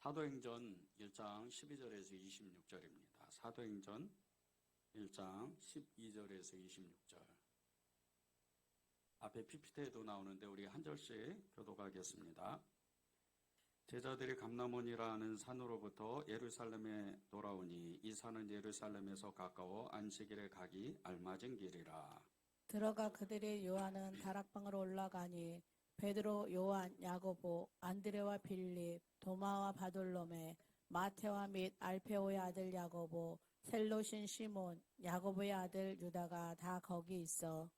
사도행전 1장 12절에서 26절입니다. 사도행전 1장 12절에서 26절. 앞에 PPT에도 나오는데 우리 한 절씩 교독하겠습니다. 제자들이 감람원이라는 산으로부터 예루살렘에 돌아오니 이 산은 예루살렘에서 가까워 안식일에 가기 알맞은 길이라. 들어가 그들의 요한은 다락방으로 올라가니 베드로, 요한, 야고보, 안드레와 빌립, 도마와 바돌로메, 마테와 및 알페오의 아들 야고보, 셀롯인 시몬, 야고보의 아들 유다가 다 거기 있어.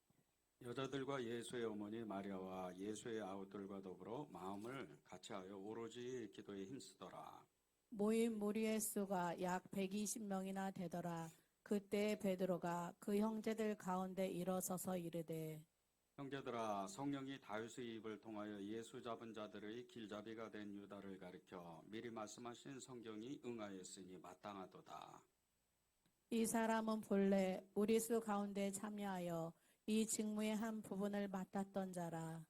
여자들과 예수의 어머니 마리아와 예수의 아우들과 더불어 마음을 같이하여 오로지 기도에 힘쓰더라. 모인 무리의 수가 약 120명이나 되더라. 그때 베드로가 그 형제들 가운데 일어서서 이르되 형제들아, 성령이 다윗의 입을 통하여 예수 잡은 자들의 길잡이가 된 유다를 가리켜 미리 말씀하신 성경이 응하였으니 마땅하도다. 이 사람은 본래 우리 수 가운데 참여하여 이 직무의 한 부분을 맡았던 자라.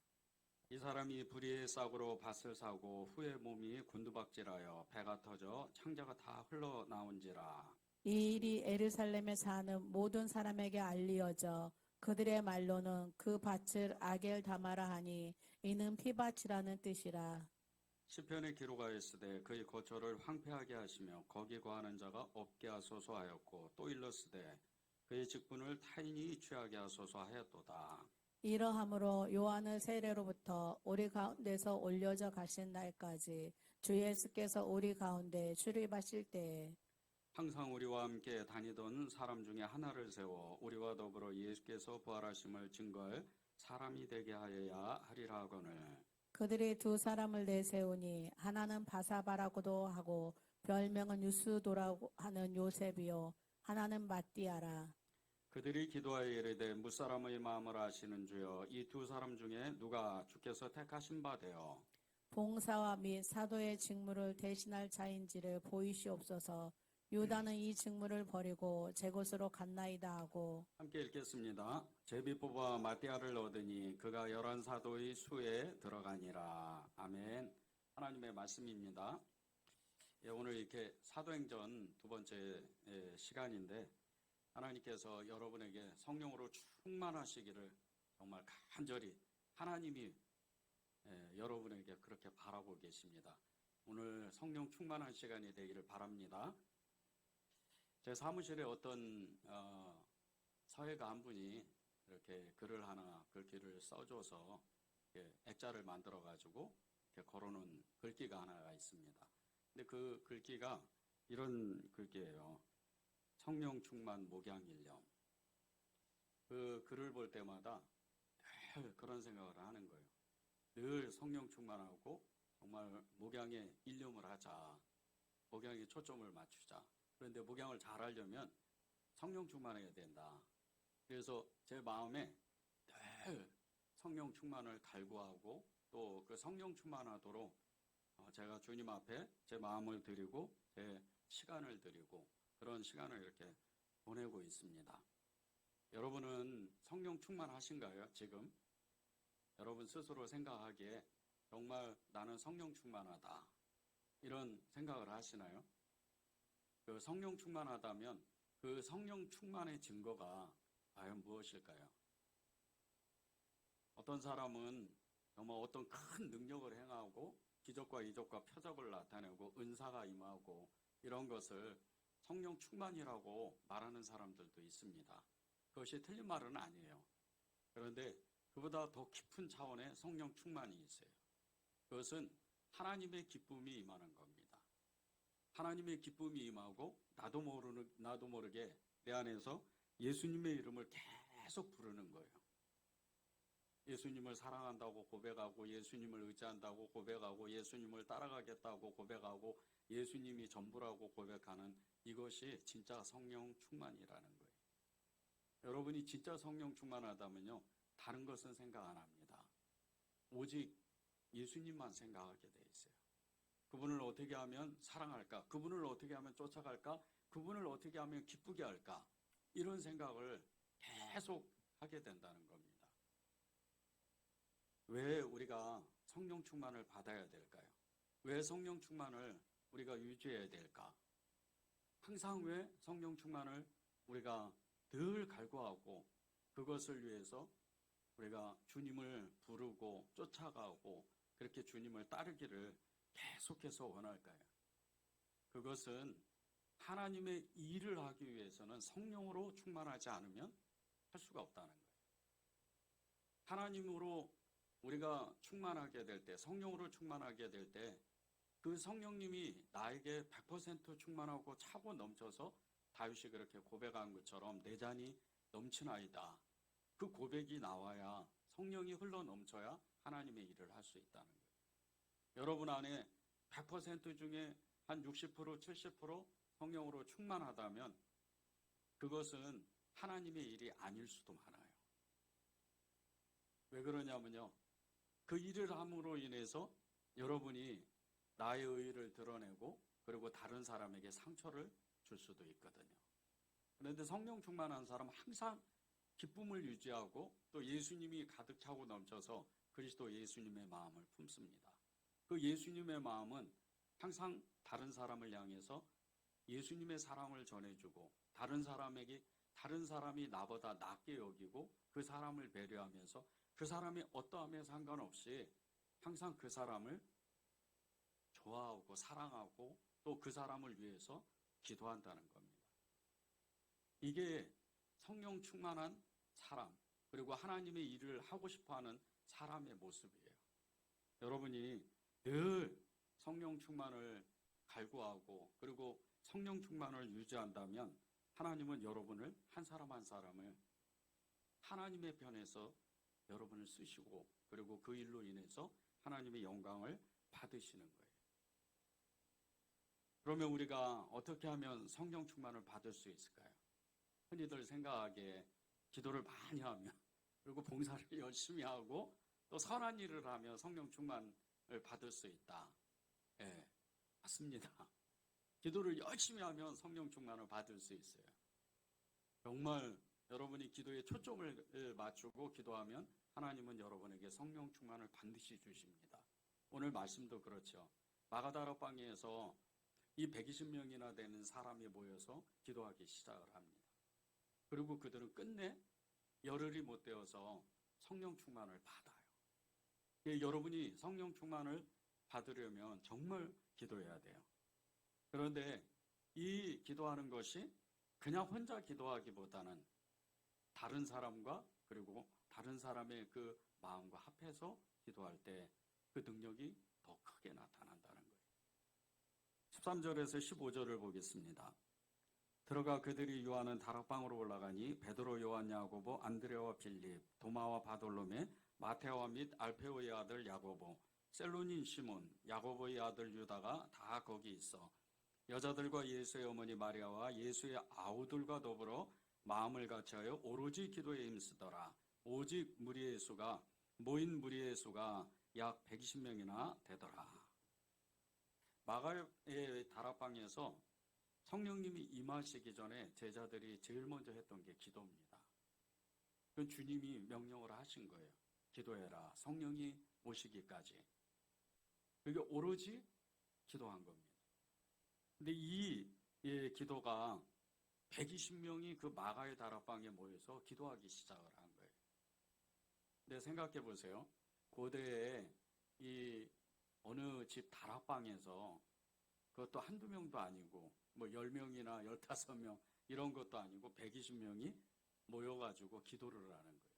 이 사람이 불의의 싹으로 밭을 사고 후에 몸이 곤두박질하여 배가 터져 창자가 다 흘러나온지라. 이 일이 예루살렘에 사는 모든 사람에게 알리어져 그들의 말로는 그 밭을 아겔다마라 하니 이는 피밭이라는 뜻이라. 시편에 기록하였으되 그의 거처를 황폐하게 하시며 거기 거하는 자가 없게 하소서 하였고 또 일렀으되 그의 직분을 타인이 취하게 하소서 하였도다. 이러함으로 요한의 세례로부터 우리 가운데서 올려져 가신 날까지 주 예수께서 우리 가운데 출입하실 때에 항상 우리와 함께 다니던 사람 중에 하나를 세워 우리와 더불어 예수께서 부활하심을 증거할 사람이 되게 하여야 하리라 하거늘. 그들이 두 사람을 내세우니 하나는 바사바라고도 하고 별명은 유스도라고 하는 요셉이요 하나는 마띠아라. 그들이 기도하여 이르되 무사람의 마음을 아시는 주여 이 두 사람 중에 누가 주께서 택하신 바 되어 봉사와 및 사도의 직무를 대신할 자인지를 보이시옵소서. 유다는 이 직무를 버리고 제 곳으로 갔나이다 하고. 함께 읽겠습니다. 제비 뽑아 마띠아를 얻으니 그가 11사도의 수에 들어가니라. 아멘. 하나님의 말씀입니다. 오늘 이렇게 사도행전 두 번째 시간인데 하나님께서 여러분에게 성령으로 충만하시기를 정말 간절히 하나님이 여러분에게 그렇게 바라고 계십니다. 오늘 성령 충만한 시간이 되기를 바랍니다. 제 사무실에 어떤 사회가 한 분이 이렇게 글을 하나 글귀를 써줘서 액자를 만들어 가지고 이렇게 걸어놓은 글귀가 하나가 있습니다. 근데 그 글귀가 이런 글귀예요. 성령 충만 목양일념. 그 글을 볼 때마다 늘 그런 생각을 하는 거예요. 늘 성령 충만하고 정말 목양에 일념을 하자. 목양에 초점을 맞추자. 그런데 목양을 잘 하려면 성령 충만해야 된다. 그래서 제 마음에 늘 성령 충만을 갈구하고 또 그 성령 충만하도록 제가 주님 앞에 제 마음을 드리고 제 시간을 드리고 그런 시간을 이렇게 보내고 있습니다. 여러분은 성령 충만하신가요? 지금? 여러분 스스로 생각하기에 정말 나는 성령 충만하다. 이런 생각을 하시나요? 그 성령 충만하다면 그 성령 충만의 증거가 과연 무엇일까요? 어떤 사람은 정말 어떤 큰 능력을 행하고 기적과 이적과 표적을 나타내고 은사가 임하고 이런 것을 성령 충만이라고 말하는 사람들도 있습니다. 그것이 틀린 말은 아니에요. 그런데 그보다 더 깊은 차원의 성령 충만이 있어요. 그것은 하나님의 기쁨이 임하는 겁니다. 하나님의 기쁨이 임하고 나도 모르게 내 안에서 예수님의 이름을 계속 부르는 거예요. 예수님을 사랑한다고 고백하고 예수님을 의지한다고 고백하고 예수님을 따라가겠다고 고백하고 예수님이 전부라고 고백하는 이것이 진짜 성령 충만이라는 거예요. 여러분이 진짜 성령 충만하다면요. 다른 것은 생각 안 합니다. 오직 예수님만 생각하게 돼 있어요. 그분을 어떻게 하면 사랑할까? 그분을 어떻게 하면 쫓아갈까? 그분을 어떻게 하면 기쁘게 할까? 이런 생각을 계속 하게 된다는 겁니다. 왜 우리가 성령 충만을 받아야 될까요? 왜 성령 충만을 우리가 유지해야 될까? 항상 왜 성령 충만을 우리가 늘 갈구하고 그것을 위해서 우리가 주님을 부르고 쫓아가고 그렇게 주님을 따르기를 계속해서 원할까요? 그것은 하나님의 일을 하기 위해서는 성령으로 충만하지 않으면 할 수가 없다는 거예요. 하나님으로 우리가 충만하게 될 때, 성령으로 충만하게 될 때, 그 성령님이 나에게 100% 충만하고 차고 넘쳐서 다윗이 그렇게 고백한 것처럼 내 잔이 넘치나이다. 그 고백이 나와야 성령이 흘러 넘쳐야 하나님의 일을 할 수 있다는 거예요. 여러분 안에 100% 중에 한 60%, 70% 성령으로 충만하다면 그것은 하나님의 일이 아닐 수도 많아요. 왜 그러냐면요. 그 일을 함으로 인해서 여러분이 나의 의의를 드러내고 그리고 다른 사람에게 상처를 줄 수도 있거든요. 그런데 성령 충만한 사람은 항상 기쁨을 유지하고 또 예수님이 가득 차고 넘쳐서 그리스도 예수님의 마음을 품습니다. 그 예수님의 마음은 항상 다른 사람을 향해서 예수님의 사랑을 전해주고 다른 사람이 나보다 낫게 여기고 그 사람을 배려하면서 그 사람이 어떠함에 상관없이 항상 그 사람을 좋아하고 사랑하고 또 그 사람을 위해서 기도한다는 겁니다. 이게 성령 충만한 사람 그리고 하나님의 일을 하고 싶어하는 사람의 모습이에요. 여러분이 늘 성령 충만을 갈구하고 그리고 성령 충만을 유지한다면 하나님은 여러분을 한 사람 한 사람을 하나님의 편에서 여러분을 쓰시고 그리고 그 일로 인해서 하나님의 영광을 받으시는 거예요. 그러면 우리가 어떻게 하면 성령 충만을 받을 수 있을까요? 흔히들 생각하기에 기도를 많이 하면 그리고 봉사를 열심히 하고 또 선한 일을 하며 성령 충만을 받을 수 있다. 예, 맞습니다. 기도를 열심히 하면 성령 충만을 받을 수 있어요. 정말 여러분이 기도에 초점을 맞추고 기도하면 하나님은 여러분에게 성령 충만을 반드시 주십니다. 오늘 말씀도 그렇죠. 마가다라 방에서 이 120명이나 되는 사람이 모여서 기도하기 시작을 합니다. 그리고 그들은 끝내 열흘이 못 되어서 성령 충만을 받아요. 여러분이 성령 충만을 받으려면 정말 기도해야 돼요. 그런데 이 기도하는 것이 그냥 혼자 기도하기보다는 다른 사람과 그리고 다른 사람의 그 마음과 합해서 기도할 때 그 능력이 더 크게 나타난다는 거예요. 13절에서 15절을 보겠습니다. 들어가 그들이 요하는 다락방으로 올라가니 베드로, 요한, 야고보, 안드레와 빌립, 도마와 바돌로메, 마테오와 및 알페오의 아들 야고보, 셀로닌 시몬, 야고보의 아들 유다가 다 거기 있어 여자들과 예수의 어머니 마리아와 예수의 아우들과 더불어 마음을 같이하여 오로지 기도에 힘쓰더라. 오직 모인 무리의 수가 약 120명이나 되더라. 마가의 다락방에서 성령님이 임하시기 전에 제자들이 제일 먼저 했던 게 기도입니다. 그건 주님이 명령을 하신 거예요. 기도해라. 성령이 오시기까지. 그게 오로지 기도한 겁니다. 근데 이 기도가 120명이 그 마가의 다락방에 모여서 기도하기 시작을 한 거예요. 근데 생각해 보세요. 고대에 이 어느 집 다락방에서 그것도 한두 명도 아니고 뭐 10명이나 15명 이런 것도 아니고 120명이 모여가지고 기도를 하는 거예요.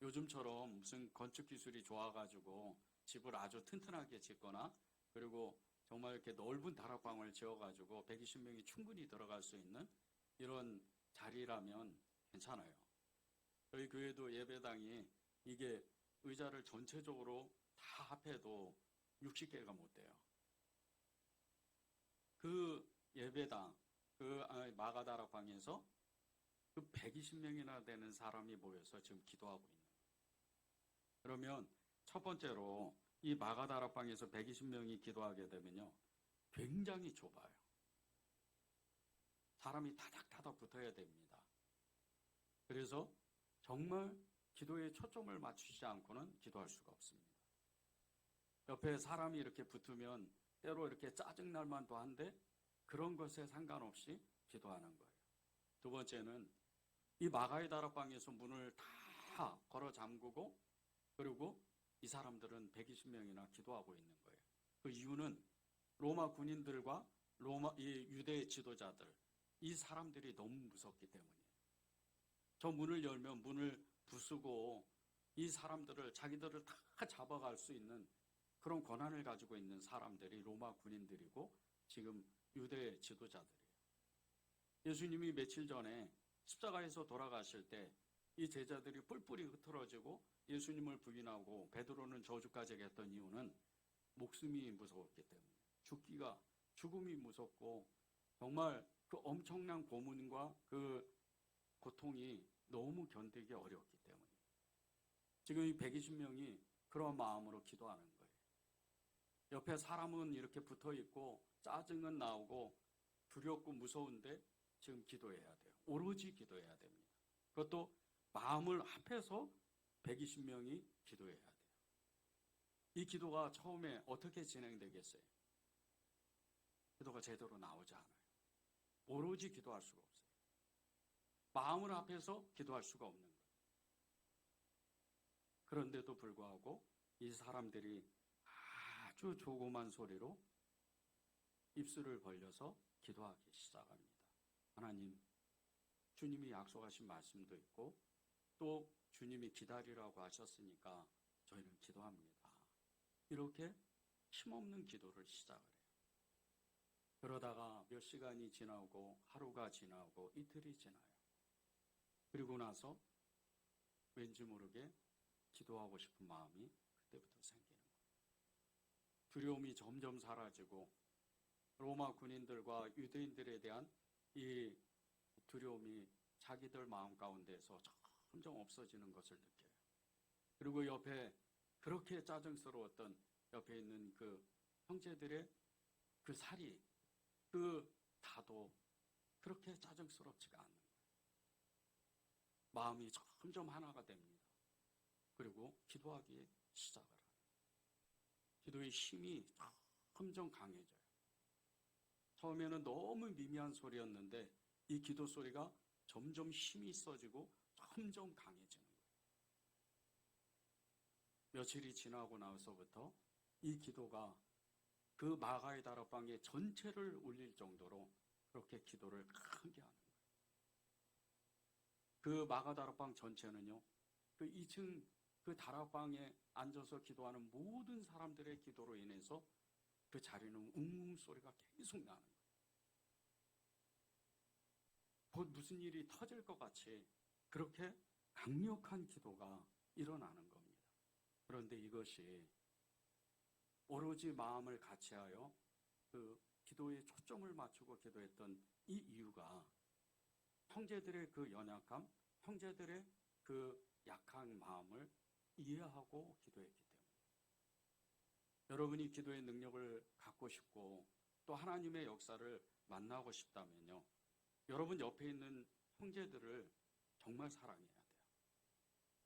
요즘처럼 무슨 건축 기술이 좋아가지고 집을 아주 튼튼하게 짓거나 그리고 정말 이렇게 넓은 다락방을 지어가지고 120명이 충분히 들어갈 수 있는 이런 자리라면 괜찮아요. 저희 교회도 예배당이 이게 의자를 전체적으로 다 합해도 60개가 못 돼요. 그 예배당, 그 마가다락방에서 그 120명이나 되는 사람이 모여서 지금 기도하고 있는 거예요. 그러면 첫 번째로 이 마가다락방에서 120명이 기도하게 되면요. 굉장히 좁아요. 사람이 다닥다닥 붙어야 됩니다. 그래서 정말 기도에 초점을 맞추지 않고는 기도할 수가 없습니다. 옆에 사람이 이렇게 붙으면 때로 이렇게 짜증날 만도 한데 그런 것에 상관없이 기도하는 거예요. 두 번째는 이 마가의 다락방에서 문을 다 걸어 잠그고 그리고 이 사람들은 120명이나 기도하고 있는 거예요. 그 이유는 로마 군인들과 이 유대 지도자들, 이 사람들이 너무 무섭기 때문이에요. 저 문을 열면 문을 부수고 이 사람들을 자기들을 다 잡아갈 수 있는 그런 권한을 가지고 있는 사람들이 로마 군인들이고 지금 유대 지도자들이에요. 예수님이 며칠 전에 십자가에서 돌아가실 때 이 제자들이 뿔뿔이 흩어지고 예수님을 부인하고 베드로는 저주까지 했던 이유는 목숨이 무서웠기 때문에 죽음이 무섭고 정말 그 엄청난 고문과 그 고통이 너무 견디기 어렵기 때문에 지금 이 120명이 그런 마음으로 기도하는 거예요. 옆에 사람은 이렇게 붙어 있고 짜증은 나오고 두렵고 무서운데 지금 기도해야 돼요. 오로지 기도해야 됩니다. 그것도 마음을 합해서 120명이 기도해야 돼요. 이 기도가 처음에 어떻게 진행되겠어요? 기도가 제대로 나오지 않아요. 오로지 기도할 수가 없어요. 마음을 합해서 기도할 수가 없는 거예요. 그런데도 불구하고 이 사람들이 아주 조그만 소리로 입술을 벌려서 기도하기 시작합니다. 하나님, 주님이 약속하신 말씀도 있고 또 주님이 기다리라고 하셨으니까 저희는 기도합니다. 이렇게 힘없는 기도를 시작을 해요. 그러다가 몇 시간이 지나고 하루가 지나고 이틀이 지나요. 그리고 나서 왠지 모르게 기도하고 싶은 마음이 그때부터 생기는 거예요. 두려움이 점점 사라지고 로마 군인들과 유대인들에 대한 이 두려움이 자기들 마음 가운데서 점점 없어지는 것을 느껴요. 그리고 옆에 그렇게 짜증스러웠던 옆에 있는 그 형제들의 그 살이 그 다도 그렇게 짜증스럽지가 않는 거예요. 마음이 점점 하나가 됩니다. 그리고 기도하기 시작을 해요. 기도의 힘이 점점 강해져요. 처음에는 너무 미미한 소리였는데 이 기도 소리가 점점 힘이 있어지고 점점 강해지는 거예요. 며칠이 지나고 나서부터 이 기도가 그 마가의 다락방의 전체를 울릴 정도로 그렇게 기도를 크게 하는 거예요. 그 마가 다락방 전체는요, 그 2층 그 다락방에 앉아서 기도하는 모든 사람들의 기도로 인해서 그 자리는 웅웅 소리가 계속 나는 거예요. 곧 무슨 일이 터질 것 같이 그렇게 강력한 기도가 일어나는 겁니다. 그런데 이것이 오로지 마음을 같이하여 그 기도에 초점을 맞추고 기도했던 이 이유가 형제들의 그 연약함, 형제들의 그 약한 마음을 이해하고 기도했기 때문에 여러분이 기도의 능력을 갖고 싶고 또 하나님의 역사를 만나고 싶다면요, 여러분 옆에 있는 형제들을 정말 사랑해야 돼요.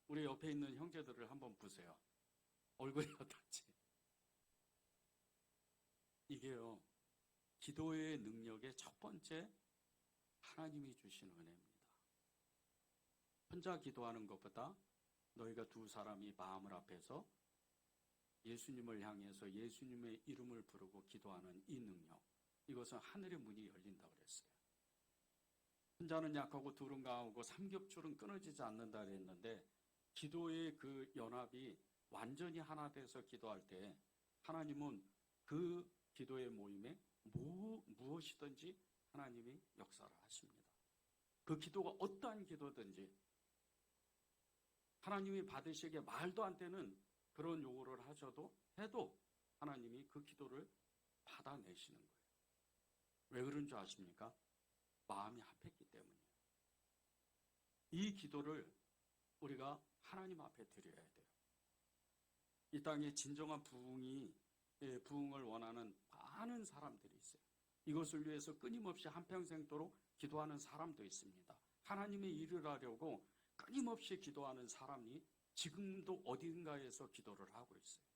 우리 옆에 있는 형제들을 한번 보세요. 얼굴이 어떤지. 이게요, 기도의 능력의 첫 번째 하나님이 주신 은혜입니다. 혼자 기도하는 것보다 너희가 두 사람이 마음을 합해서 예수님을 향해서 예수님의 이름을 부르고 기도하는 이 능력, 이것은 하늘의 문이 열린다고 그랬어요. 혼자는 약하고 둘은 강하고 삼겹줄은 끊어지지 않는다 그랬는데 기도의 그 연합이 완전히 하나 돼서 기도할 때 하나님은 그 기도의 모임에 무엇이든지 하나님이 역사를 하십니다. 그 기도가 어떠한 기도든지 하나님이 받으시기에 말도 안 되는 그런 요구를 하셔도 해도 하나님이 그 기도를 받아내시는 거예요. 왜 그런 줄 아십니까? 마음이 합했기 때문이에요. 이 기도를 우리가 하나님 앞에 드려야 돼요. 이 땅에 진정한 부흥을 원하는 많은 사람들이 있어요. 이것을 위해서 끊임없이 한평생도록 기도하는 사람도 있습니다. 하나님의 일을 하려고 끊임없이 기도하는 사람이 지금도 어딘가에서 기도를 하고 있어요.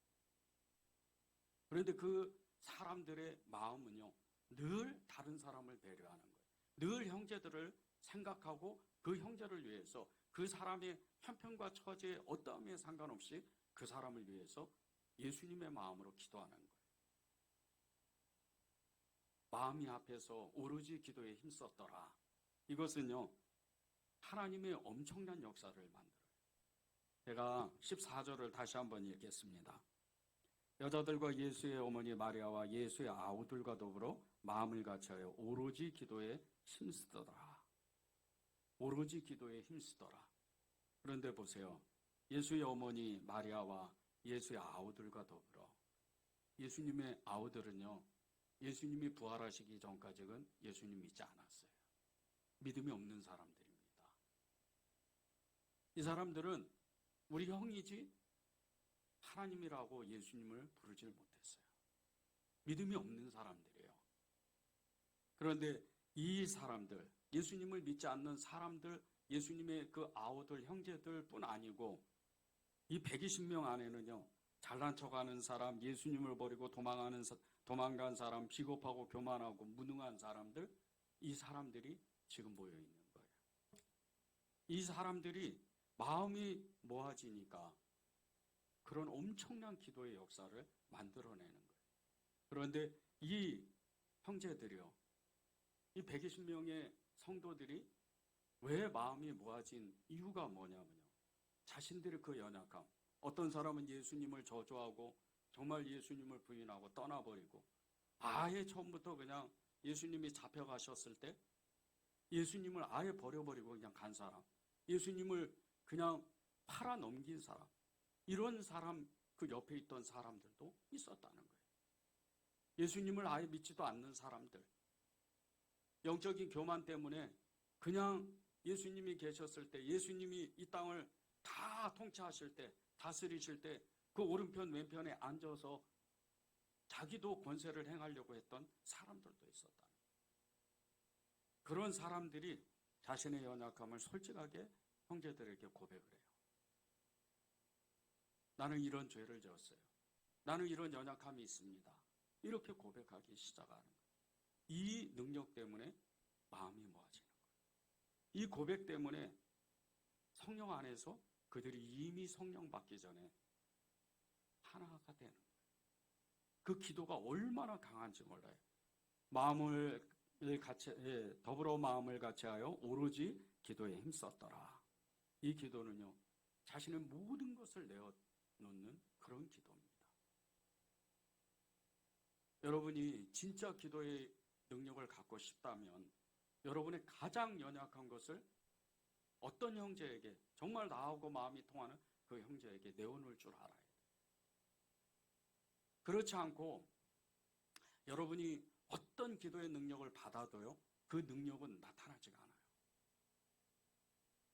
그런데 그 사람들의 마음은요, 늘 다른 사람을 배려하는 거예요. 늘 형제들을 생각하고 그 형제를 위해서 그 사람의 형편과 처지에 어떠함에 상관없이 그 사람을 위해서 예수님의 마음으로 기도하는 거예요. 마음이 앞에서 오로지 기도에 힘썼더라. 이것은요, 하나님의 엄청난 역사를 만들어요. 제가 14절을 다시 한번 읽겠습니다. 여자들과 예수의 어머니 마리아와 예수의 아우들과 더불어 마음을 같이하여 오로지 기도에 힘쓰더라. 오로지 기도에 힘쓰더라. 그런데 보세요. 예수의 어머니 마리아와 예수의 아우들과 더불어. 예수님의 아우들은요, 예수님이 부활하시기 전까지는 예수님 믿지 않았어요. 믿음이 없는 사람들입니다. 이 사람들은 우리 형이지 하나님이라고 예수님을 부르질 못했어요. 믿음이 없는 사람들이에요. 그런데 이 사람들, 예수님을 믿지 않는 사람들, 예수님의 그 아우들, 형제들 뿐 아니고 이 120명 안에는요, 잘난 척하는 사람, 예수님을 버리고 도망간 사람, 비겁하고 교만하고 무능한 사람들, 이 사람들이 지금 모여 있는 거예요. 이 사람들이 마음이 모아지니까 그런 엄청난 기도의 역사를 만들어내는 거예요. 그런데 이 형제들이요, 이 120명의 성도들이 왜 마음이 모아진 이유가 뭐냐면요, 자신들의 그 연약함. 어떤 사람은 예수님을 저주하고 정말 예수님을 부인하고 떠나버리고, 아예 처음부터 그냥 예수님이 잡혀가셨을 때 예수님을 아예 버려버리고 그냥 간 사람, 예수님을 그냥 팔아 넘긴 사람, 이런 사람, 그 옆에 있던 사람들도 있었다는 거예요. 예수님을 아예 믿지도 않는 사람들, 영적인 교만 때문에 그냥 예수님이 계셨을 때, 예수님이 이 땅을 다 통치하실 때, 다스리실 때 그 오른편 왼편에 앉아서 자기도 권세를 행하려고 했던 사람들도 있었다는 거예요. 그런 사람들이 자신의 연약함을 솔직하게 형제들에게 고백을 해요. 나는 이런 죄를 지었어요. 나는 이런 연약함이 있습니다. 이렇게 고백하기 시작하는 거예요. 이 능력 때문에 마음이 모아지는 거예요. 이 고백 때문에 성령 안에서 그들이 이미 성령 받기 전에 하나가 되는 거예요. 그 기도가 얼마나 강한지 몰라요. 마음을 같이, 더불어 마음을 같이하여 오로지 기도에 힘썼더라. 이 기도는요, 자신의 모든 것을 내어놓는 그런 기도입니다. 여러분이 진짜 기도의 능력을 갖고 싶다면 여러분의 가장 연약한 것을 어떤 형제에게, 정말 나하고 마음이 통하는 그 형제에게 내어놓을 줄 알아야 돼요. 그렇지 않고 여러분이 어떤 기도의 능력을 받아도요, 그 능력은 나타나지가 않아요.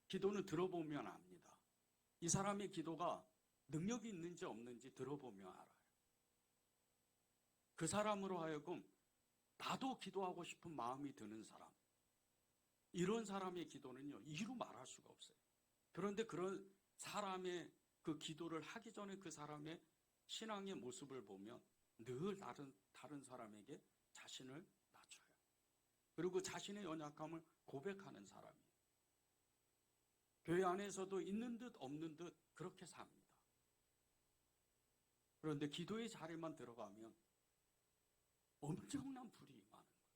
기도는 들어보면 압니다. 이 사람의 기도가 능력이 있는지 없는지 들어보면 알아요. 그 사람으로 하여금 나도 기도하고 싶은 마음이 드는 사람, 이런 사람의 기도는요, 이루 말할 수가 없어요. 그런데 그런 사람의 그 기도를 하기 전에 그 사람의 신앙의 모습을 보면 늘 다른 사람에게 자신을 낮춰요. 그리고 자신의 연약함을 고백하는 사람이에요. 교회 안에서도 있는 듯 없는 듯 그렇게 삽니다. 그런데 기도의 자리만 들어가면 엄청난 불이 임하는 거예요.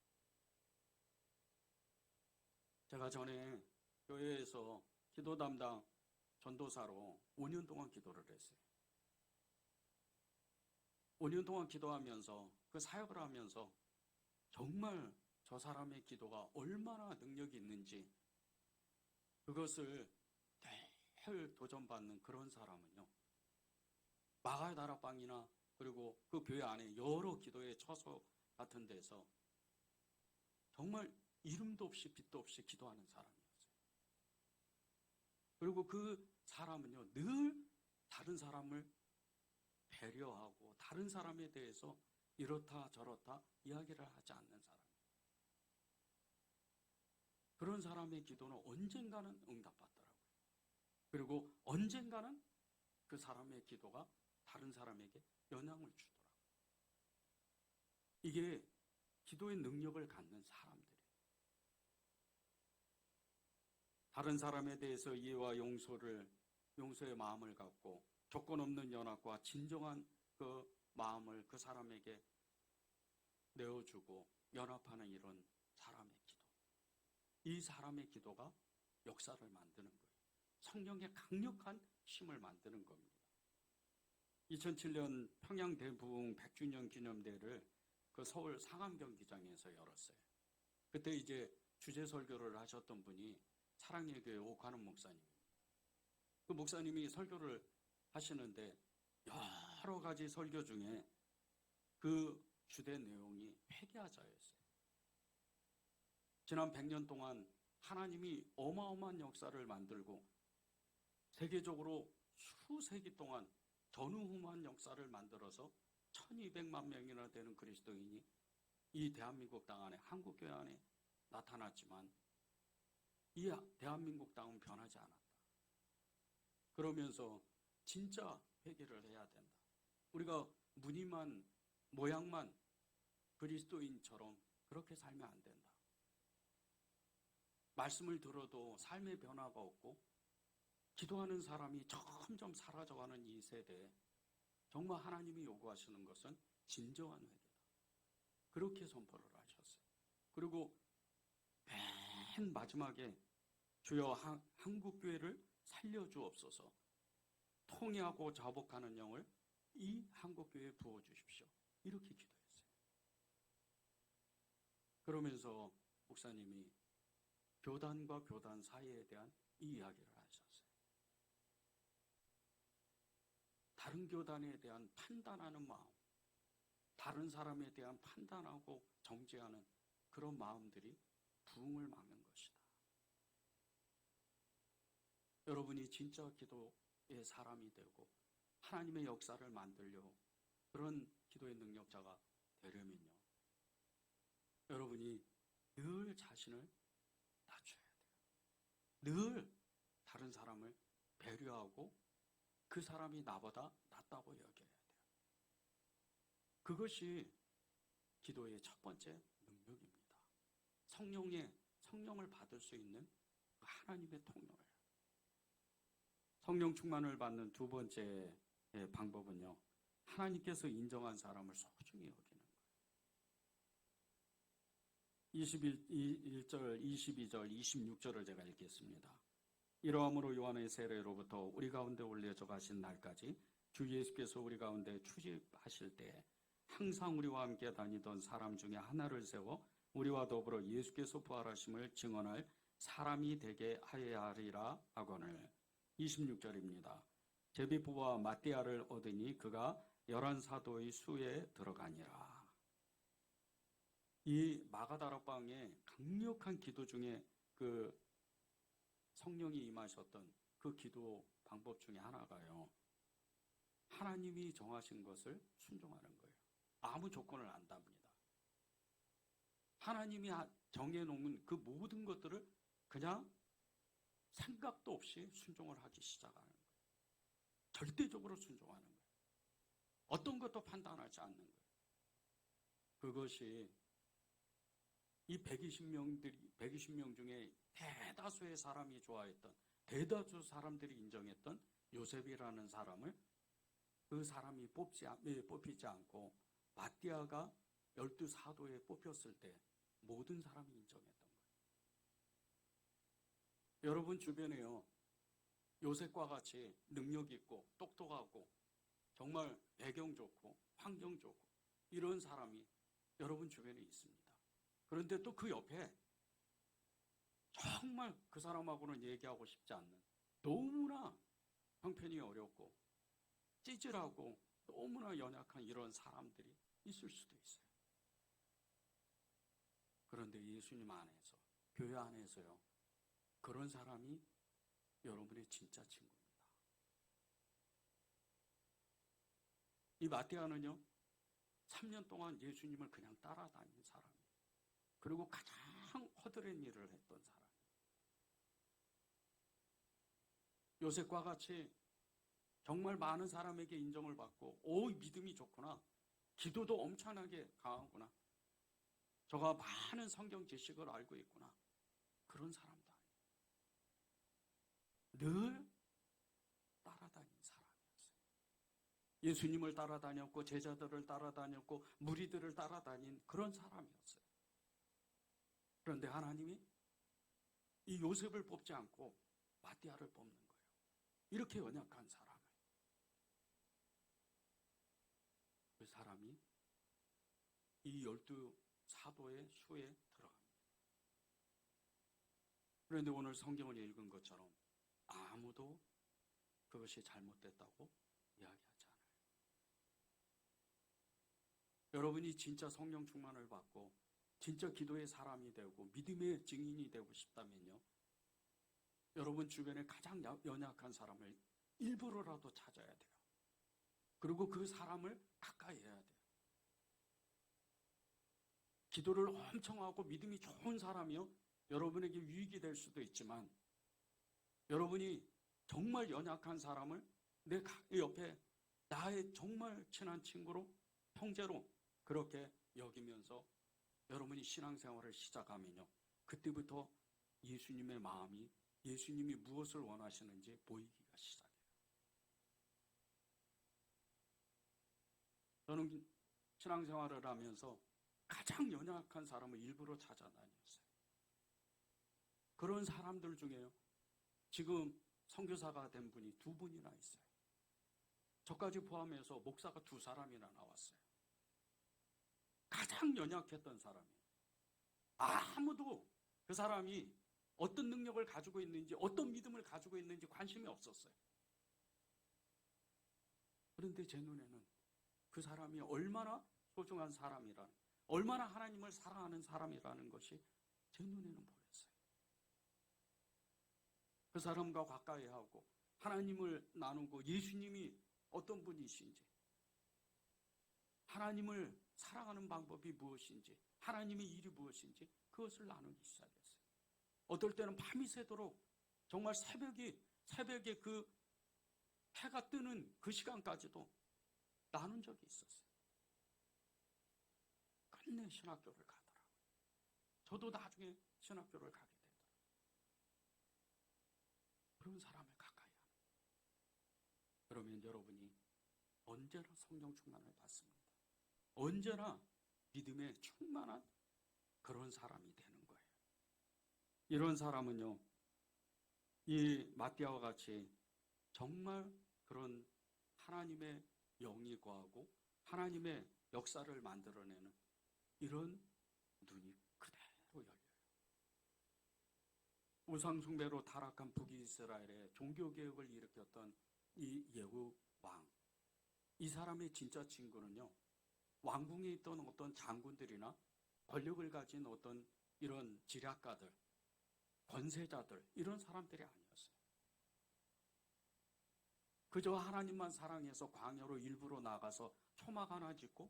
제가 전에 교회에서 기도 담당 전도사로 5년 동안 기도를 했어요. 5년 동안 기도하면서 그 사역을 하면서 정말 저 사람의 기도가 얼마나 능력이 있는지 그것을 늘 도전받는 그런 사람은요, 마가의 다락방이나 그리고 그 교회 안에 여러 기도의 처소 같은 데서 정말 이름도 없이 빛도 없이 기도하는 사람이었어요. 그리고 그 사람은요, 늘 다른 사람을 배려하고 다른 사람에 대해서 이렇다 저렇다 이야기를 하지 않는 사람이에요. 그런 사람의 기도는 언젠가는 응답받더라고요. 그리고 언젠가는 그 사람의 기도가 다른 사람에게 영향을 주더라고요. 이게 기도의 능력을 갖는 사람들이에요. 다른 사람에 대해서 이해와 용서의 마음을 갖고 조건 없는 연합과 진정한 그 마음을 그 사람에게 내어주고 연합하는 이런 사람의 기도. 이 사람의 기도가 역사를 만드는 거예요. 성령의 강력한 힘을 만드는 겁니다. 2007년 평양 대부흥 100주년 기념대회를 그 서울 상암경기장에서 열었어요. 그때 이제 주제 설교를 하셨던 분이 사랑의 교회 오관원 목사님입니다. 그 목사님이 설교를 하시는데 여러 가지 설교 중에 그 주된 내용이 회개하자였어요. 지난 100년 동안 하나님이 어마어마한 역사를 만들고 세계적으로 수세기 동안 전후후무한 역사를 만들어서 1200만 명이나 되는 그리스도인이 이 대한민국 땅 안에, 한국교회 안에 나타났지만 이 대한민국 땅은 변하지 않았다. 그러면서 진짜 회개를 해야 된다. 우리가 무늬만, 모양만 그리스도인처럼 그렇게 살면 안 된다. 말씀을 들어도 삶의 변화가 없고 기도하는 사람이 점점 사라져가는 이 세대에 정말 하나님이 요구하시는 것은 진정한 회개다. 그렇게 선포를 하셨어요. 그리고 맨 마지막에 주여 한국교회를 살려주옵소서, 통회하고 자복하는 영을 이 한국교회에 부어주십시오. 이렇게 기도했어요. 그러면서 목사님이 교단과 교단 사이에 대한 이 이야기를 하셨어요. 다른 교단에 대한 판단하는 마음, 다른 사람에 대한 판단하고 정죄하는 그런 마음들이 부흥을 막는 것이다. 여러분이 진짜 기도의 사람이 되고 하나님의 역사를 만들려 그런 기도의 능력자가 되려면요, 여러분이 늘 자신을 낮춰야 돼요. 늘 다른 사람을 배려하고 그 사람이 나보다 낫다고 여겨야 돼요. 그것이 기도의 첫 번째 능력입니다. 성령을 받을 수 있는 하나님의 통로예요. 성령 충만을 받는 두 번째 방법은요, 하나님께서 인정한 사람을 소중히 여기는 거예요. 21절, 22절, 26절을 제가 읽겠습니다. 이러함으로 요한의 세례로부터 우리 가운데 올려져 가신 날까지 주 예수께서 우리 가운데 출입하실 때 항상 우리와 함께 다니던 사람 중에 하나를 세워 우리와 더불어 예수께서 부활하심을 증언할 사람이 되게 하여야 하리라 하거늘. 26절입니다. 제비뽑아 마띠아를 얻으니 그가 11사도의 수에 들어가니라. 이 마가다락방의 강력한 기도 중에 그 성령이 임하셨던 그 기도 방법 중에 하나가요, 하나님이 정하신 것을 순종하는 거예요. 아무 조건을 안 답니다. 하나님이 정해놓은 그 모든 것들을 그냥 생각도 없이 순종을 하기 시작하는 거예요. 절대적으로 순종하는 거예요. 어떤 것도 판단하지 않는 거예요. 그것이 이 120명 중에 대다수의 사람이 좋아했던, 대다수 사람들이 인정했던 요셉이라는 사람을 그 사람이 뽑히지 않고 마띠아가 12사도에 뽑혔을 때 모든 사람이 인정했던 거예요. 여러분 주변에요, 요셉과 같이 능력 있고 똑똑하고 정말 배경 좋고 환경 좋고 이런 사람이 여러분 주변에 있습니다. 그런데 또 그 옆에 정말 그 사람하고는 얘기하고 싶지 않는, 너무나 형편이 어렵고 찌질하고 너무나 연약한 이런 사람들이 있을 수도 있어요. 그런데 예수님 안에서, 교회 안에서요, 그런 사람이 여러분의 진짜 친구입니다. 이 마띠아는요, 3년 동안 예수님을 그냥 따라다닌 사람이에요. 그리고 가장 허드렛 일을 했던 사람. 요셉과 같이 정말 많은 사람에게 인정을 받고, 믿음이 좋구나, 기도도 엄청나게 강하구나. 저가 많은 성경 지식을 알고 있구나. 그런 사람도 아니에요. 늘 따라다닌 사람이었어요. 예수님을 따라다녔고 제자들을 따라다녔고 무리들을 따라다닌 그런 사람이었어요. 그런데 하나님이 이 요셉을 뽑지 않고 마띠아를 뽑는 거예요. 이렇게 연약한 사람을. 그 사람이 이 12 사도의 수에 들어갑니다. 그런데 오늘 성경을 읽은 것처럼 아무도 그것이 잘못됐다고 이야기하지 않아요. 여러분이 진짜 성령 충만을 받고 진짜 기도의 사람이 되고 믿음의 증인이 되고 싶다면요, 여러분 주변에 가장 연약한 사람을 일부러라도 찾아야 돼요. 그리고 그 사람을 가까이 해야 돼요. 기도를 엄청 하고 믿음이 좋은 사람이요, 여러분에게 유익이 될 수도 있지만, 여러분이 정말 연약한 사람을 내 옆에 나의 정말 친한 친구로, 형제로 그렇게 여기면서 여러분이 신앙생활을 시작하면요, 그때부터 예수님의 마음이, 예수님이 무엇을 원하시는지 보이기가 시작해요. 저는 신앙생활을 하면서 가장 연약한 사람을 일부러 찾아다녔어요. 그런 사람들 중에요, 지금 선교사가 된 분이 2분이나 있어요. 저까지 포함해서 목사가 2사람이나 나왔어요. 가장 연약했던 사람이에요. 아무도 그 사람이 어떤 능력을 가지고 있는지, 어떤 믿음을 가지고 있는지 관심이 없었어요. 그런데 제 눈에는 그 사람이 얼마나 소중한 사람이라는, 얼마나 하나님을 사랑하는 사람이라는 것이 제 눈에는 보였어요. 그 사람과 가까이 하고 하나님을 나누고 예수님이 어떤 분이신지, 하나님을 사랑하는 방법이 무엇인지, 하나님의 일이 무엇인지 그것을 나누기 시작했어요. 어떨 때는 밤이 새도록 정말 새벽에 그 해가 뜨는 그 시간까지도 나눈 적이 있었어요. 끝내 신학교를 가더라고요. 저도 나중에 신학교를 가게 되더라고요. 그런 사람을 가까이 하는 거예요. 그러면 여러분이 언제나 성령 충만을 받습니다. 언제나 믿음에 충만한 그런 사람이 되는 거예요. 이런 사람은요, 이 마띠아와 같이 정말 그런 하나님의 영이 거하고 하나님의 역사를 만들어내는 이런 눈이 그대로 열려요. 우상숭배로 타락한 북이스라엘의 종교개혁을 일으켰던 이 예후 왕, 이 사람의 진짜 친구는요, 왕궁에 있던 어떤 장군들이나 권력을 가진 어떤 이런 지략가들, 권세자들, 이런 사람들이 아니었어요. 그저 하나님만 사랑해서 광야로 일부러 나가서 초막 하나 짓고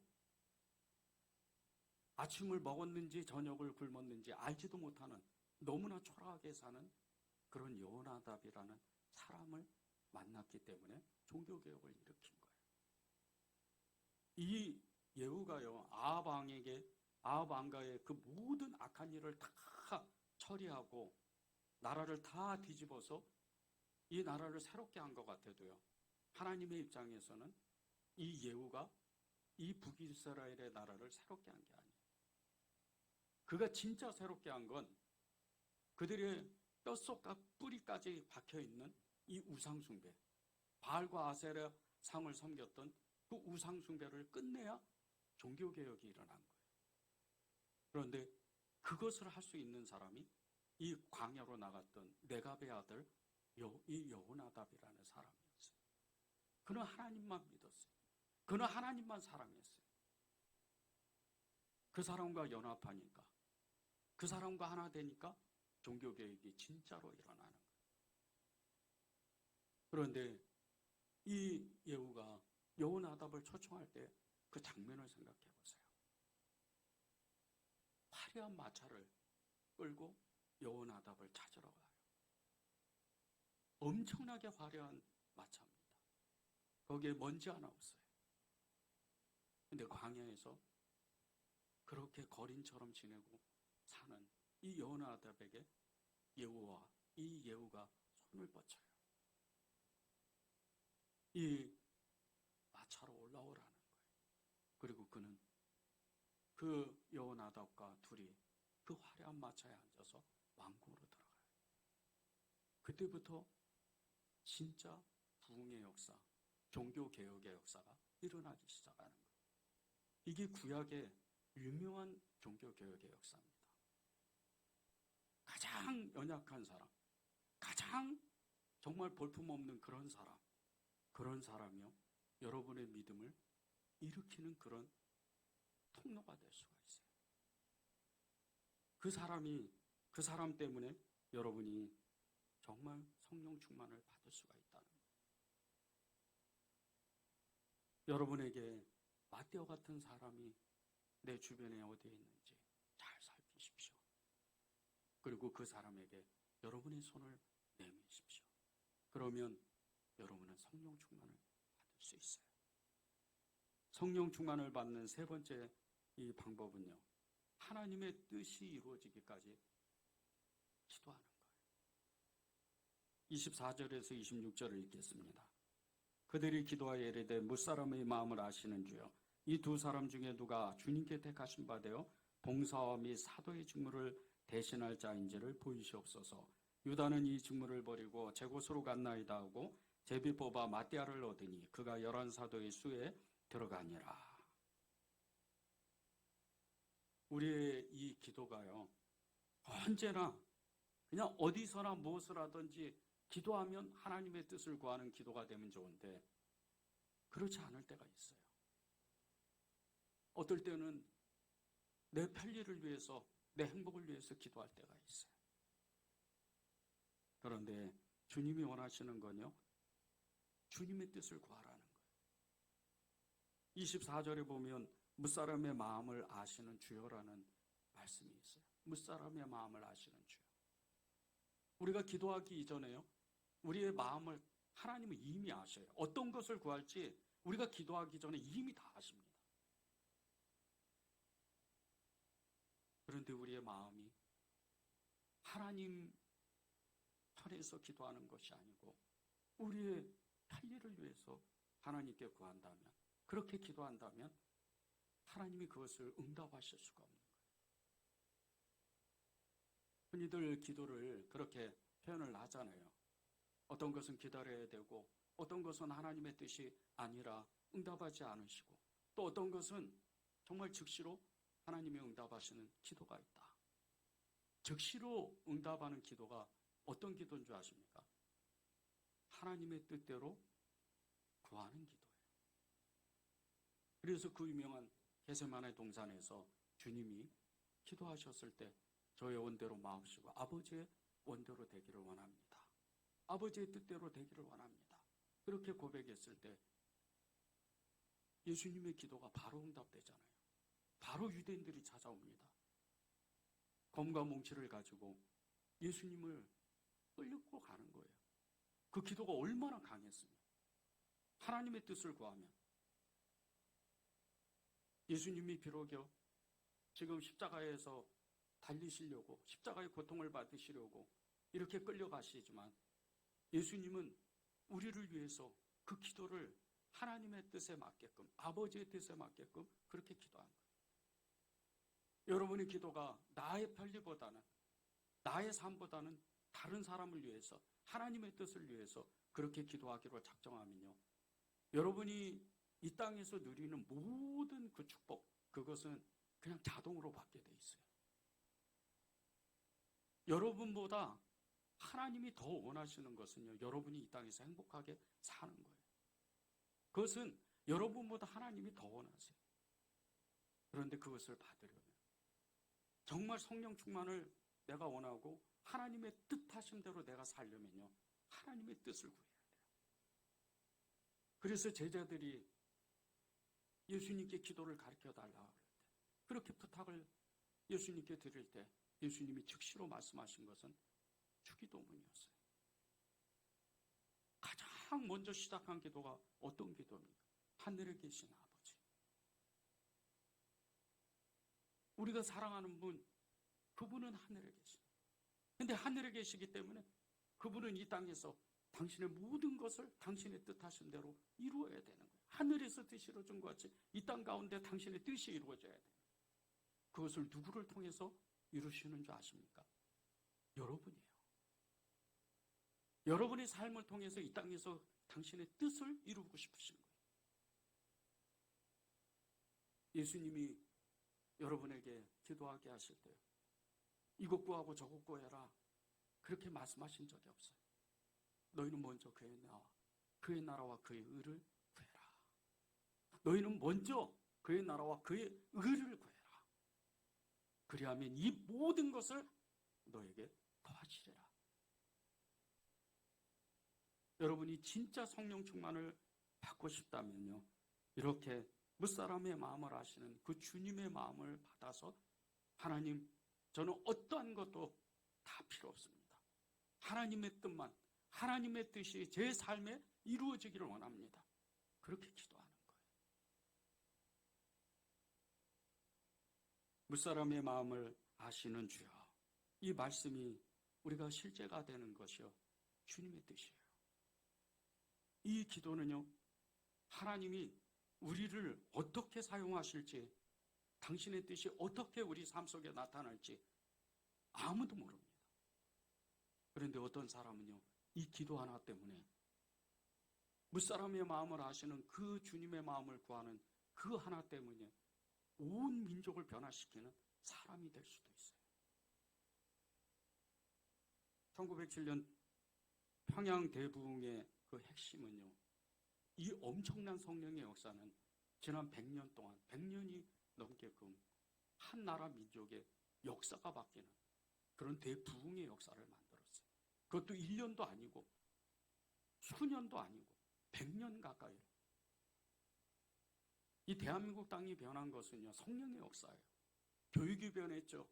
아침을 먹었는지 저녁을 굶었는지 알지도 못하는, 너무나 초라하게 사는 그런 여호나답이라는 사람을 만났기 때문에 종교개혁을 일으킨 거예요. 이 예후가요, 아합 왕가의 그 모든 악한 일을 다 처리하고 나라를 다 뒤집어서 이 나라를 새롭게 한 것 같아도요, 하나님의 입장에서는 이 예후가 이 북이스라엘의 나라를 새롭게 한 게 아니에요. 그가 진짜 새롭게 한 건 그들의 뼛속과 뿌리까지 박혀있는 이 우상숭배, 바알과 아세라 상을 섬겼던 그 우상숭배를 끝내야 종교개혁이 일어난 거예요. 그런데 그것을 할 수 있는 사람이 이 광야로 나갔던 네갑의 아들 이 여호나답이라는 사람이었어요. 그는 하나님만 믿었어요. 그는 하나님만 사랑했어요. 그 사람과 연합하니까, 그 사람과 하나 되니까 종교개혁이 진짜로 일어나는 거예요. 그런데 이 예후가 여호나답을 초청할 때 그 장면을 생각해 보세요. 화려한 마차를 끌고 여호나답을 찾으러 가요. 엄청나게 화려한 마차입니다. 거기에 먼지 하나 없어요. 근데 광야에서 그렇게 거린처럼 지내고 사는 이 여호나답에게 예후와 이 예후가 손을 뻗쳐요. 이 마차로 올라오라는 거예요. 그리고 그는 그 여호나답과 둘이 그 화려한 마차에 앉아서 왕궁으로 들어가요. 그때부터 진짜 부흥의 역사, 종교개혁의 역사가 일어나기 시작하는 거예요. 이게 구약의 유명한 종교개혁의 역사입니다. 가장 연약한 사람, 가장 정말 볼품없는 그런 사람이요. 여러분의 믿음을 일으키는 그런 통로가 될 수가 있어요. 그 사람 때문에 여러분이 정말 성령 충만을 받을 수가 있다는 거예요. 여러분에게 마테오 같은 사람이 내 주변에 어디에 있는지 잘 살피십시오. 그리고 그 사람에게 여러분의 손을 내미십시오. 그러면 여러분은 성령 충만을 받을 수 있어요. 성령 충만을 받는 세 번째 이 방법은요, 하나님의 뜻이 이루어지기까지 기도하는 거예요. 24절에서 26절을 읽겠습니다. 그들이 기도하여 이르되 무사람의 마음을 아시는 주여, 이 두 사람 중에 누가 주님께 택하신 바 되어 봉사와 및 사도의 직무를 대신할 자인지를 보이시옵소서. 유다는 이 직무를 버리고 제 곳으로 갔나이다 하고 제비 뽑아 마띠아를 얻으니 그가 11사도의 수에 들어가니라. 우리의 이 기도가요, 언제나 그냥 어디서나 무엇을 하든지 기도하면 하나님의 뜻을 구하는 기도가 되면 좋은데 그렇지 않을 때가 있어요. 어떨 때는 내 편리를 위해서, 내 행복을 위해서 기도할 때가 있어요. 그런데 주님이 원하시는 건요, 주님의 뜻을 구하라는 거예요. 24절에 보면 무사람의 마음을 아시는 주여라는 말씀이 있어요. 무사람의 마음을 아시는 주여. 우리가 기도하기 이전에요, 우리의 마음을 하나님은 이미 아셔요. 어떤 것을 구할지 우리가 기도하기 전에 이미 다 아십니다. 그런데 우리의 마음이 하나님 편에서 기도하는 것이 아니고 우리의 편리를 위해서 하나님께 구한다면, 그렇게 기도한다면 하나님이 그것을 응답하실 수가 없는 거예요. 흔히들 기도를 그렇게 표현을 하잖아요. 어떤 것은 기다려야 되고 어떤 것은 하나님의 뜻이 아니라 응답하지 않으시고, 또 어떤 것은 정말 즉시로 하나님이 응답하시는 기도가 있다. 즉시로 응답하는 기도가 어떤 기도인 줄 아십니까? 하나님의 뜻대로 구하는 기도예요. 그래서 그 유명한 겟세마네 동산에서 주님이 기도하셨을 때 저의 원대로 마옵시고 아버지의 원대로 되기를 원합니다. 아버지의 뜻대로 되기를 원합니다. 그렇게 고백했을 때 예수님의 기도가 바로 응답되잖아요. 바로 유대인들이 찾아옵니다. 검과 몽치를 가지고 예수님을 끌고 가는 거예요. 그 기도가 얼마나 강했으면, 하나님의 뜻을 구하면. 예수님이 비록요 지금 십자가에서 달리시려고, 십자가의 고통을 받으시려고 이렇게 끌려가시지만 예수님은 우리를 위해서 그 기도를 하나님의 뜻에 맞게끔, 아버지의 뜻에 맞게끔 그렇게 기도한 거예요. 여러분의 기도가 나의 편리보다는, 나의 삶보다는 다른 사람을 위해서, 하나님의 뜻을 위해서 그렇게 기도하기로 작정하면요, 여러분이 이 땅에서 누리는 모든 그 축복, 그것은 그냥 자동으로 받게 돼 있어요. 여러분보다 하나님이 더 원하시는 것은요, 여러분이 이 땅에서 행복하게 사는 거예요. 그것은 여러분보다 하나님이 더 원하세요. 그런데 그것을 받으려면 정말 성령 충만을 내가 원하고 하나님의 뜻하심대로 내가 살려면요, 하나님의 뜻을 구해야 돼요. 그래서 제자들이 예수님께 기도를 가르쳐 달라고 할 때, 그렇게 부탁을 예수님께 드릴 때 예수님이 즉시로 말씀하신 것은 주기도문이었어요. 가장 먼저 시작한 기도가 어떤 기도입니까? 하늘에 계신 아버지, 우리가 사랑하는 분, 그분은 하늘에 계십니다. 근데 하늘에 계시기 때문에 그분은 이 땅에서 당신의 모든 것을 당신의 뜻하신 대로 이루어야 되는 거예요. 하늘에서 뜻이 이루어진 것 같이 이 땅 가운데 당신의 뜻이 이루어져야 돼요. 그것을 누구를 통해서 이루시는 줄 아십니까? 여러분이에요. 여러분의 삶을 통해서 이 땅에서 당신의 뜻을 이루고 싶으신 거예요. 예수님이 여러분에게 기도하게 하실 때요, 이것 구하고 저것 구해라, 그렇게 말씀하신 적이 없어요. 너희는 먼저 그의 나라와 그의 의를 구해라. 너희는 먼저 그의 나라와 그의 의를 구해라. 그리하면 이 모든 것을 너에게 더하시리라. 여러분이 진짜 성령 충만을 받고 싶다면요, 이렇게 무사람의 마음을 아시는 그 주님의 마음을 받아서, 하나님, 저는 어떠한 것도 다 필요 없습니다. 하나님의 뜻만, 하나님의 뜻이 제 삶에 이루어지기를 원합니다. 그렇게 기도하는 거예요. 무사람의 마음을 아시는 주여, 이 말씀이 우리가 실제가 되는 것이요, 주님의 뜻이에요. 이 기도는요, 하나님이 우리를 어떻게 사용하실지, 당신의 뜻이 어떻게 우리 삶 속에 나타날지 아무도 모릅니다. 그런데 어떤 사람은요, 이 기도 하나 때문에, 무사람의 마음을 아시는 그 주님의 마음을 구하는 그 하나 때문에 온 민족을 변화시키는 사람이 될 수도 있어요. 1907년 평양 대부흥의 그 핵심은요, 이 엄청난 성령의 역사는 지난 100년 동안, 100년이 넘게끔 한 나라 민족의 역사가 바뀌는 그런 대부흥의 역사를 만들었어요. 그것도 1년도 아니고 수년도 아니고 100년 가까이. 이 대한민국 땅이 변한 것은요, 성령의 역사예요. 교육이 변했죠.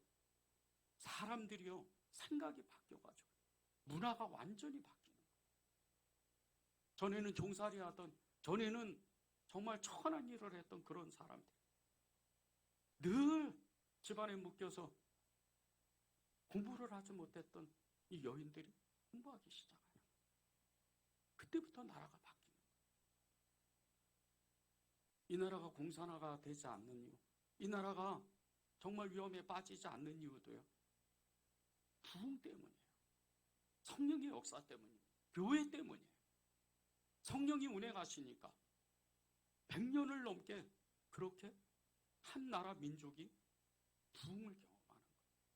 사람들이요, 생각이 바뀌어가지고 문화가 완전히 바뀌는 거예요. 전에는 종살이 하던, 전에는 정말 천한 일을 했던 그런 사람들, 늘 집안에 묶여서 공부를 하지 못했던 이 여인들이 공부하기 시작해요. 그때부터 나라가 바뀌는 거예요. 이 나라가 공산화가 되지 않는 이유, 이 나라가 정말 위험에 빠지지 않는 이유도요, 부흥 때문이에요. 성령의 역사 때문이에요. 교회 때문이에요. 성령이 운행하시니까 100년을 넘게 그렇게 한 나라 민족이 부흥을 경험하는 거예요.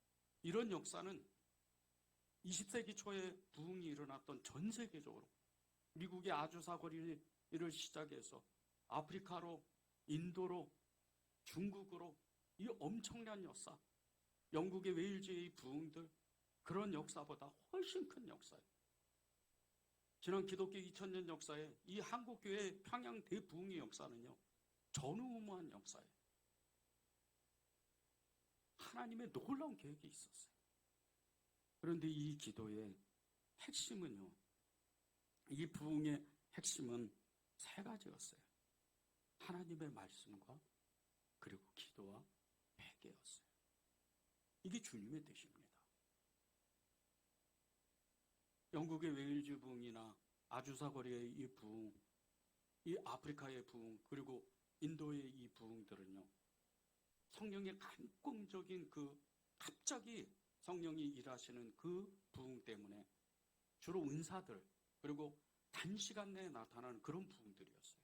이런 역사는 20세기 초에 부흥이 일어났던 전 세계적으로, 미국의 아주사 거리를 시작해서 아프리카로, 인도로, 중국으로, 이 엄청난 역사, 영국의 웨일즈의 부흥들, 그런 역사보다 훨씬 큰 역사예요. 지난 기독교 2000년 역사에 이 한국교회 평양 대부흥의 역사는요, 전무후무한 역사예요. 하나님의 놀라운 계획이 있었어요. 그런데 이 기도의 핵심은요, 이 부흥의 핵심은 세 가지였어요. 하나님의 말씀과 그리고 기도와 회개였어요. 이게 주님의 뜻입니다. 영국의 웨일즈 부흥이나 아주사 거리의 이 부흥, 이 아프리카의 부흥, 그리고 인도의 이 부흥들은요, 성령의 감동적인 그 갑자기 성령이 일하시는 그 부흥 때문에 주로 은사들, 그리고 단시간 내에 나타나는 그런 부흥들이었어요.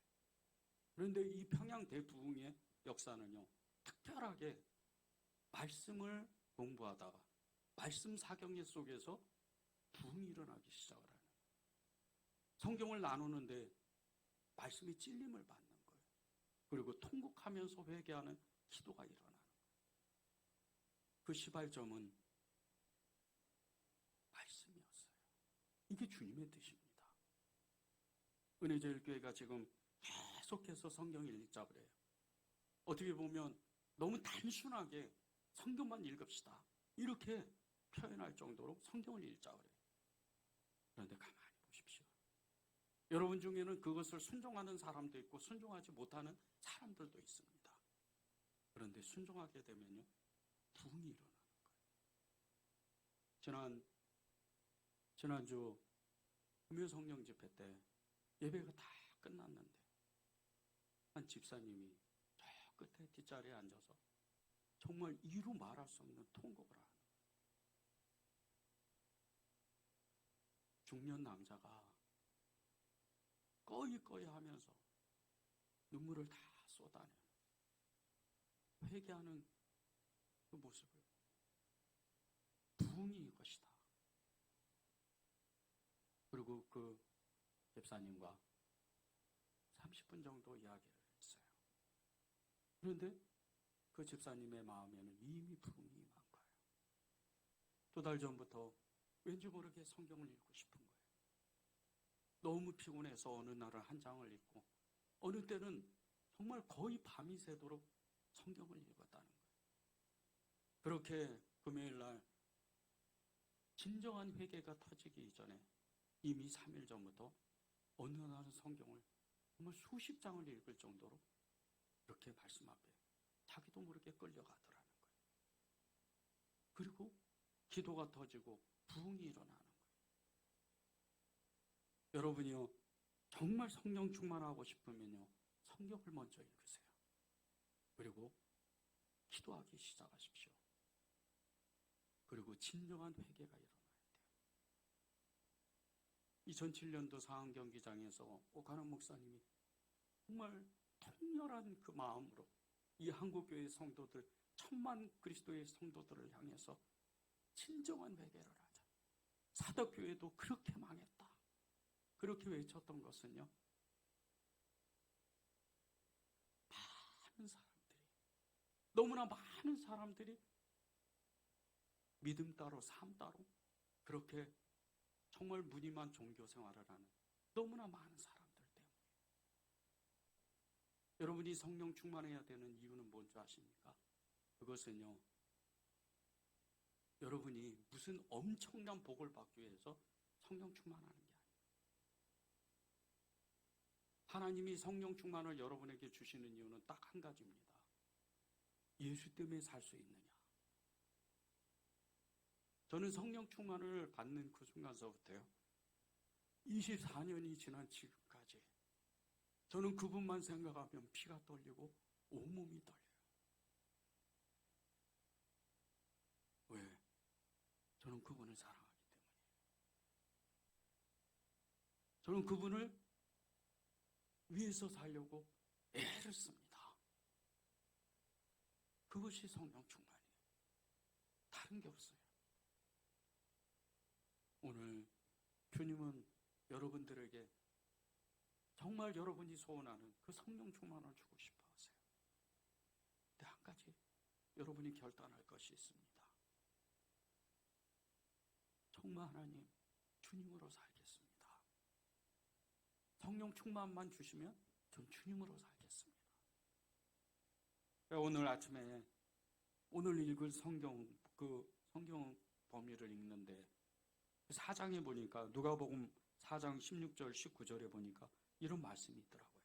그런데 이 평양 대부흥의 역사는요, 특별하게 말씀을 공부하다가 말씀 사경의 속에서 부흥이 일어나기 시작을 하는, 성경을 나누는데 말씀이 찔림을 받는 거예요. 그리고 통곡하면서 회개하는 기도가 일어나는 거예요. 그 시발점은 말씀이었어요. 이게 주님의 뜻입니다. 은혜제일교회가 지금 계속해서 성경을 읽자고 해요. 어떻게 보면 너무 단순하게 성경만 읽읍시다, 이렇게 표현할 정도로 성경을 읽자고 해요. 그런데 가만히 보십시오. 여러분 중에는 그것을 순종하는 사람도 있고 순종하지 못하는 사람들도 있습니다. 그런데 순종하게 되면요, 부흥이 일어나는 거예요. 지난주 금요 성령 집회 때 예배가 다 끝났는데 한 집사님이 저 끝에 뒷자리에 앉아서 정말 이루 말할 수 없는 통곡을 하는 거예요. 중년 남자가 꺼이 하면서 눈물을 다 쏟아내는 회개하는 그 모습을 부흥이 이것이다. 그리고 그 집사님과 30분 정도 이야기를 했어요. 그런데 그 집사님의 마음에는 이미 부흥이 임한 거예요. 2달 전부터 왠지 모르게 성경을 읽고 싶은 거예요. 너무 피곤해서 어느 날은 한 장을 읽고 어느 때는 정말 거의 밤이 새도록 성경을 읽었다는 거예요. 그렇게 금요일 날 진정한 회개가 터지기 이전에 이미 3일 전부터 어느 날은 성경을 정말 수십 장을 읽을 정도로 그렇게 말씀 앞에 자기도 모르게 끌려가더라는 거예요. 그리고 기도가 터지고 부흥이 일어나는 거예요. 여러분이요, 정말 성령 충만하고 싶으면요, 성경을 먼저 읽으세요. 그리고 기도하기 시작하십시오. 그리고 진정한 회개가 일어나야 돼요. 2007년도 상암 경기장에서 오가는 목사님이 정말 통렬한 그 마음으로 이 한국교회 성도들, 1000만 그리스도의 성도들을 향해서 진정한 회개를 하자. 사덕교회도 그렇게 망했다. 그렇게 외쳤던 것은요, 많은 사람들이, 너무나 많은 사람들이 믿음 따로 삶 따로 그렇게 정말 무늬만 종교 생활을 하는 너무나 많은 사람들 때문에. 여러분이 성령 충만해야 되는 이유는 뭔지 아십니까? 그것은요, 여러분이 무슨 엄청난 복을 받기 위해서 성령 충만하는 게 아니에요. 하나님이 성령 충만을 여러분에게 주시는 이유는 딱 한 가지입니다. 예수 때문에 살 수 있느냐. 저는 성령 충만을 받는 그 순간서부터요, 24년이 지난 지금까지 저는 그분만 생각하면 피가 떨리고 온몸이 떨려요. 왜? 저는 그분을 사랑하기 때문이에요. 저는 그분을 위해서 살려고 애를 씁니다. 그것이 성령 충만이에요. 다른 게 없어요. 오늘 주님은 여러분들에게 정말 여러분이 소원하는 그 성령 충만을 주고 싶어 하세요. 근데 한 가지 여러분이 결단할 것이 있습니다. 정말 하나님, 주님으로 살겠습니다. 성령 충만만 주시면 전 주님으로 살겠습니다. 오늘 아침에 오늘 읽을 성경 범위를 읽는데 4장에 보니까 누가복음 4장 16절 19절에 보니까 이런 말씀이 있더라고요.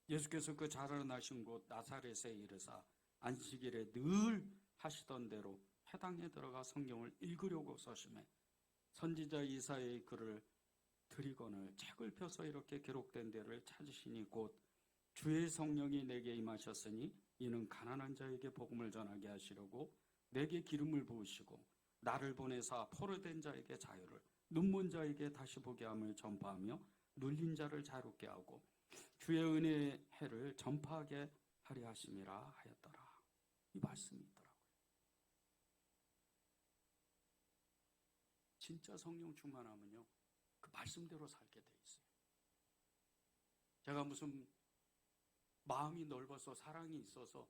예수께서 그 자라나신 곳 나사렛에 이르사 안식일에 늘 하시던 대로 회당에 들어가 성경을 읽으려고 서심해 선지자 이사야의 글을 드리거늘 책을 펴서 이렇게 기록된 데를 찾으시니 곧 주의 성령이 내게 임하셨으니 이는 가난한 자에게 복음을 전하게 하시려고 내게 기름을 부으시고 나를 보내사 포로된 자에게 자유를, 눈먼 자에게 다시 보게 함을 전파하며 눌린 자를 자유롭게 하고 주의 은혜의 해를 전파하게 하려 하심이라 하였더라. 이 말씀이 있더라고요. 진짜 성령 충만하면요, 그 말씀대로 살게 돼 있어요. 제가 무슨 마음이 넓어서 사랑이 있어서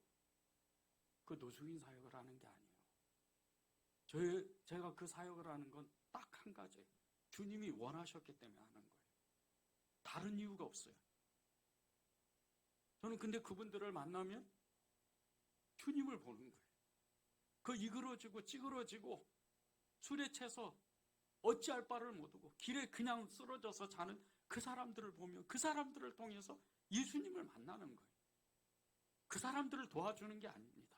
그 노숙인 사역을 하는 게 아니에요. 제가 그 사역을 하는 건 딱 한 가지, 주님이 원하셨기 때문에 하는 거예요. 다른 이유가 없어요. 저는 근데 그분들을 만나면 주님을 보는 거예요. 그 이그러지고 찌그러지고 술에 채서 어찌할 바를 모르고 길에 그냥 쓰러져서 자는 그 사람들을 보면 그 사람들을 통해서 예수님을 만나는 거예요. 그 사람들을 도와주는 게 아닙니다.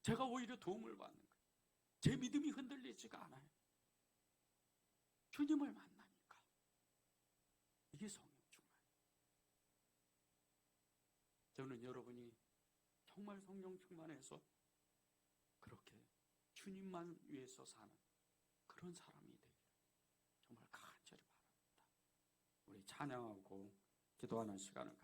제가 오히려 도움을 받는 거예요. 제 믿음이 흔들리지가 않아요. 주님을 만나니까. 이게 성령 충만이에요. 저는 여러분이 정말 성령 충만해서 그렇게 주님만 위해서 사는 그런 사람이 되기를 정말 간절히 바랍니다. 우리 찬양하고 기도하는 시간을